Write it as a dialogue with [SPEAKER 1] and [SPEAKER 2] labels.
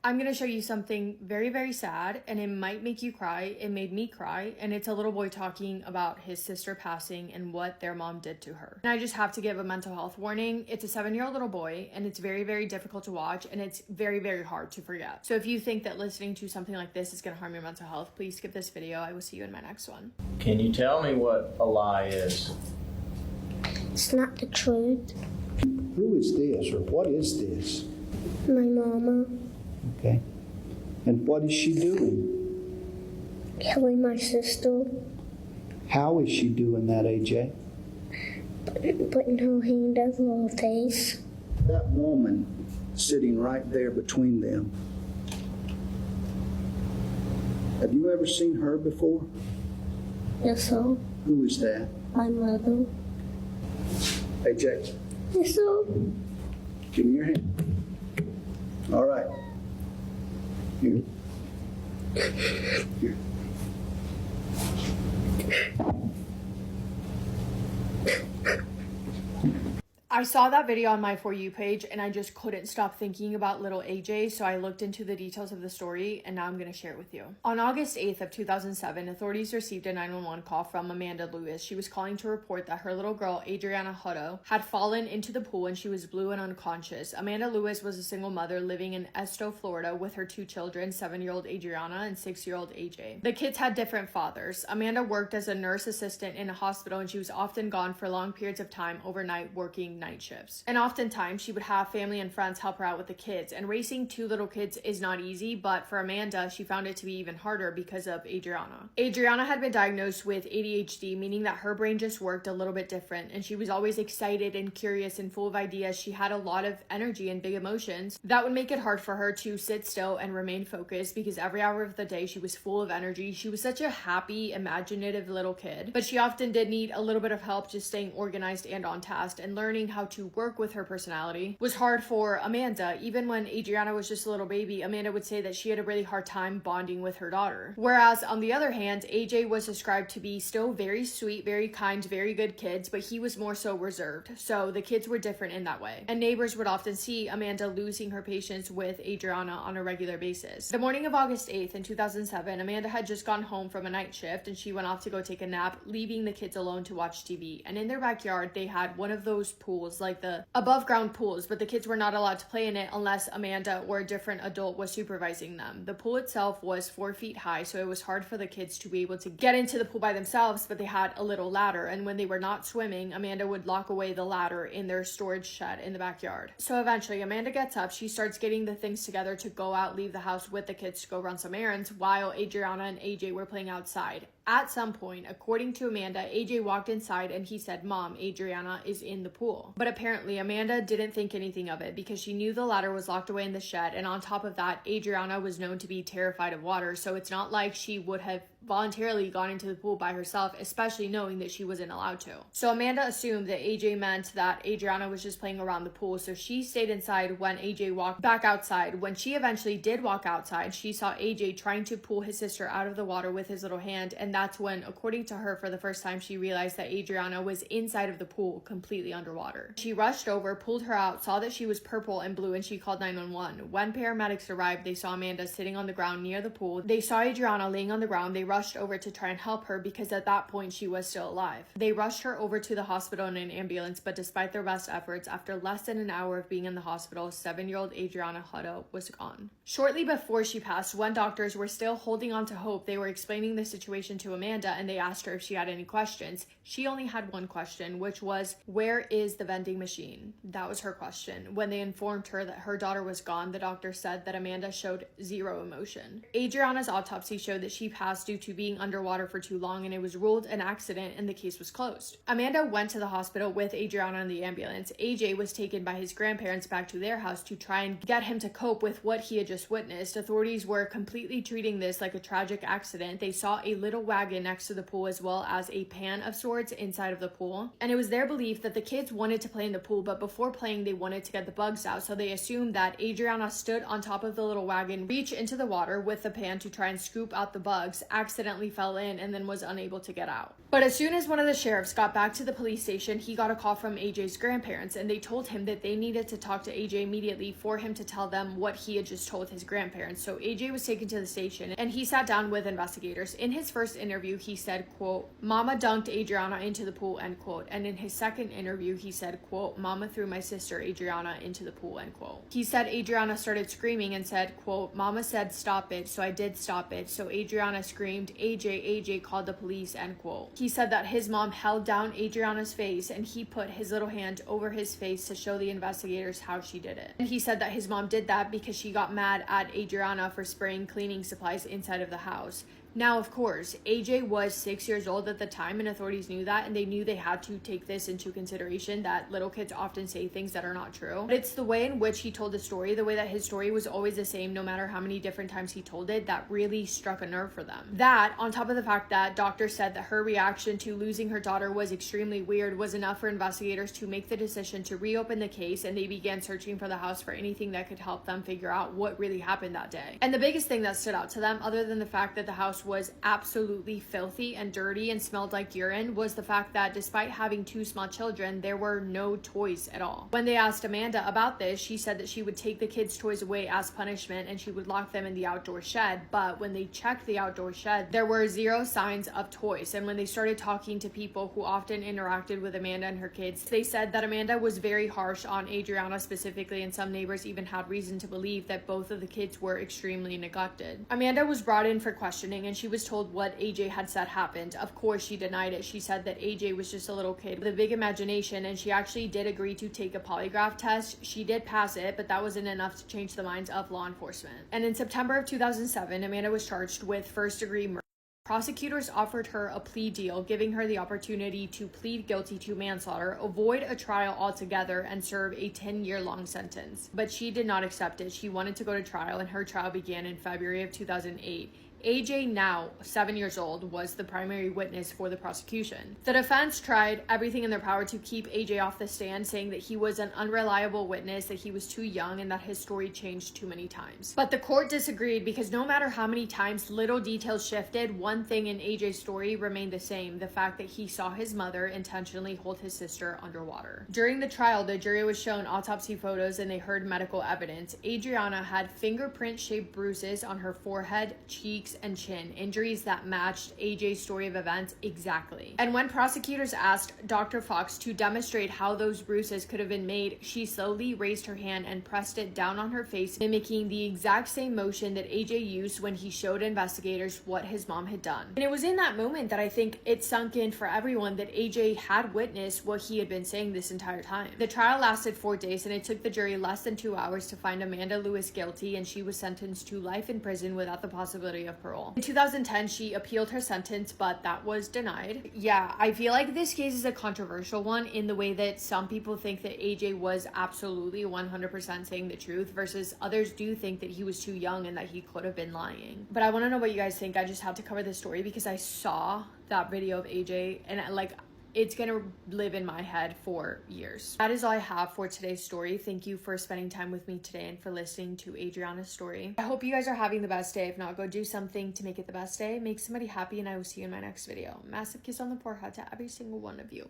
[SPEAKER 1] I'm gonna show you something very, very sad, and it might make you cry. It made me cry, and it's a little boy talking about his sister passing and what their mom did to her. And I just have to give a mental health warning. It's a 7-year-old little boy, and it's very, very difficult to watch, and it's very, very hard to forget. So if you think that listening to something like this is gonna harm your mental health, please skip this video. I will see you in my next one.
[SPEAKER 2] Can you tell me what a lie is?
[SPEAKER 3] It's not the truth.
[SPEAKER 4] Who is this, or what is this?
[SPEAKER 3] My mama
[SPEAKER 4] Okay. And what is she doing?
[SPEAKER 3] killing my sister,
[SPEAKER 4] How is she doing that, AJ?
[SPEAKER 3] putting her hand over her face.
[SPEAKER 4] That woman sitting right there between them. Have you ever seen her before?
[SPEAKER 3] Yes, sir.
[SPEAKER 4] Who is that?
[SPEAKER 3] My mother.
[SPEAKER 4] AJ,
[SPEAKER 3] Yes, sir.
[SPEAKER 4] give me your hand. All right. Here. Here.
[SPEAKER 1] I saw that video on my For You page and I just couldn't stop thinking about little AJ, so I looked into the details of the story and now I'm going to share it with you. On August 8th of 2007, authorities received a 911 call from Amanda Lewis. She was calling to report that her little girl, Adriana Hutto, had fallen into the pool and she was blue and unconscious. Amanda Lewis was a single mother living in Esto, Florida with her 2 children, 7-year-old Adriana and 6-year-old AJ. The kids had different fathers. Amanda worked as a nurse assistant in a hospital and she was often gone for long periods of time overnight working night shifts. And oftentimes she would have family and friends help her out with the kids. And raising 2 little kids is not easy, but for Amanda, she found it to be even harder because of Adriana. Adriana had been diagnosed with ADHD, meaning that her brain just worked a little bit different, and she was always excited and curious and full of ideas. She had a lot of energy and big emotions that would make it hard for her to sit still and remain focused because every hour of the day she was full of energy. She was such a happy, imaginative little kid, but she often did need a little bit of help just staying organized and on task, and learning how to work with her personality was hard for Amanda. Even when Adriana was just a little baby, Amanda would say that she had a really hard time bonding with her daughter. Whereas on the other hand, AJ was described to be still very sweet, very kind, very good kids, but he was more so reserved. So the kids were different in that way. And neighbors would often see Amanda losing her patience with Adriana on a regular basis. The morning of August 8th in 2007, Amanda had just gone home from a night shift and she went off to go take a nap, leaving the kids alone to watch TV. And in their backyard, they had one of those pools, like the above ground pools, but the kids were not allowed to play in it unless Amanda or a different adult was supervising them. The pool itself was 4 feet high, so it was hard for the kids to be able to get into the pool by themselves, but they had a little ladder, and when they were not swimming, Amanda would lock away the ladder in their storage shed in the backyard. So eventually Amanda gets up, she starts getting the things together to go out, leave the house with the kids to go run some errands, while Adriana and AJ were playing outside. At some point, according to Amanda, AJ walked inside and he said, "Mom, Adriana is in the pool." But apparently Amanda didn't think anything of it because she knew the ladder was locked away in the shed, and on top of that, Adriana was known to be terrified of water, so it's not like she would have voluntarily gone into the pool by herself, especially knowing that she wasn't allowed to. So Amanda assumed that AJ meant that Adriana was just playing around the pool, so she stayed inside when AJ walked back outside. When she eventually did walk outside, she saw AJ trying to pull his sister out of the water with his little hand, and that's when, according to her, for the first time, she realized that Adriana was inside of the pool, completely underwater. She rushed over, pulled her out, saw that she was purple and blue, and she called 911. When paramedics arrived, they saw Amanda sitting on the ground near the pool. They saw Adriana laying on the ground. They rushed over to try and help her because at that point she was still alive. They rushed her over to the hospital in an ambulance, but despite their best efforts, after less than an hour of being in the hospital, 7-year-old Adriana Hutto was gone. Shortly before she passed, when doctors were still holding on to hope, they were explaining the situation to Amanda and they asked her if she had any questions. She only had one question, which was, "Where is the vending machine?" That was her question. When they informed her that her daughter was gone, the doctor said that Amanda showed zero emotion. Adriana's autopsy showed that she passed due to being underwater for too long, and it was ruled an accident and the case was closed. Amanda went to the hospital with Adriana in the ambulance. AJ was taken by his grandparents back to their house to try and get him to cope with what he had just witnessed. Authorities were completely treating this like a tragic accident. They saw a little wagon next to the pool as well as a pan of sorts inside of the pool, and it was their belief that the kids wanted to play in the pool, but before playing they wanted to get the bugs out, so they assumed that Adriana stood on top of the little wagon, reached into the water with the pan to try and scoop out the bugs, accidentally accidentally fell in and then was unable to get out. But as soon as one of the sheriffs got back to the police station, he got a call from AJ's grandparents, and they told him that they needed to talk to AJ immediately for him to tell them what he had just told his grandparents. So AJ was taken to the station and he sat down with investigators. In his first interview, he said, quote, "Mama dunked Adriana into the pool," end quote. And in his second interview, he said, quote, "Mama threw my sister Adriana into the pool," end quote. He said Adriana started screaming and said, quote, "Mama said stop it, so I did stop it. So Adriana screamed, 'AJ called the police,' end quote." He said that his mom held down Adriana's face and he put his little hand over his face to show the investigators how she did it. And he said that his mom did that because she got mad at Adriana for spraying cleaning supplies inside of the house. Now, of course, AJ was 6 years old at the time, and authorities knew that, and they knew they had to take this into consideration, that little kids often say things that are not true. But it's the way in which he told the story, the way that his story was always the same, no matter how many different times he told it, that really struck a nerve for them. That, on top of the fact that doctors said that her reaction to losing her daughter was extremely weird, was enough for investigators to make the decision to reopen the case, and they began searching for the house for anything that could help them figure out what really happened that day. And the biggest thing that stood out to them, other than the fact that the house was absolutely filthy and dirty and smelled like urine, was the fact that despite having 2 small children, there were no toys at all. When they asked Amanda about this, she said that she would take the kids' toys away as punishment and she would lock them in the outdoor shed. But when they checked the outdoor shed, there were 0 signs of toys. And when they started talking to people who often interacted with Amanda and her kids, they said that Amanda was very harsh on Adriana specifically, and some neighbors even had reason to believe that both of the kids were extremely neglected. Amanda was brought in for questioning and she was told what AJ had said happened. Of course, she denied it. She said that AJ was just a little kid with a big imagination, and she actually did agree to take a polygraph test. She did pass it, but that wasn't enough to change the minds of law enforcement. And in September of 2007, Amanda was charged with first-degree murder. Prosecutors offered her a plea deal, giving her the opportunity to plead guilty to manslaughter, avoid a trial altogether, and serve a 10-year-long sentence. But she did not accept it. She wanted to go to trial, and her trial began in February of 2008. AJ, now 7 years old, was the primary witness for the prosecution. The defense tried everything in their power to keep AJ off the stand, saying that he was an unreliable witness, that he was too young, and that his story changed too many times. But the court disagreed, because no matter how many times little details shifted, one thing in AJ's story remained the same: the fact that he saw his mother intentionally hold his sister underwater. During the trial, the jury was shown autopsy photos and they heard medical evidence. Adriana had fingerprint-shaped bruises on her forehead, cheeks, and chin, injuries that matched AJ's story of events exactly. And when prosecutors asked Dr. Fox to demonstrate how those bruises could have been made, she slowly raised her hand and pressed it down on her face, mimicking the exact same motion that AJ used when he showed investigators what his mom had done. And it was in that moment that I think it sunk in for everyone that AJ had witnessed what he had been saying this entire time. The trial lasted 4 days, and it took the jury less than 2 hours to find Amanda Lewis guilty, and she was sentenced to life in prison without the possibility of parole. In 2010, she appealed her sentence, but that was denied. Yeah, I feel like this case is a controversial one in the way that some people think that AJ was absolutely 100% saying the truth, versus others do think that he was too young and that he could have been lying. But I want to know what you guys think. I just had to cover this story because I saw that video of AJ and it's gonna live in my head for years. That is all I have for today's story. Thank you for spending time with me today and for listening to Adriana's story. I hope you guys are having the best day. If not, go do something to make it the best day. Make somebody happy, and I will see you in my next video. Massive kiss on the forehead to every single one of you.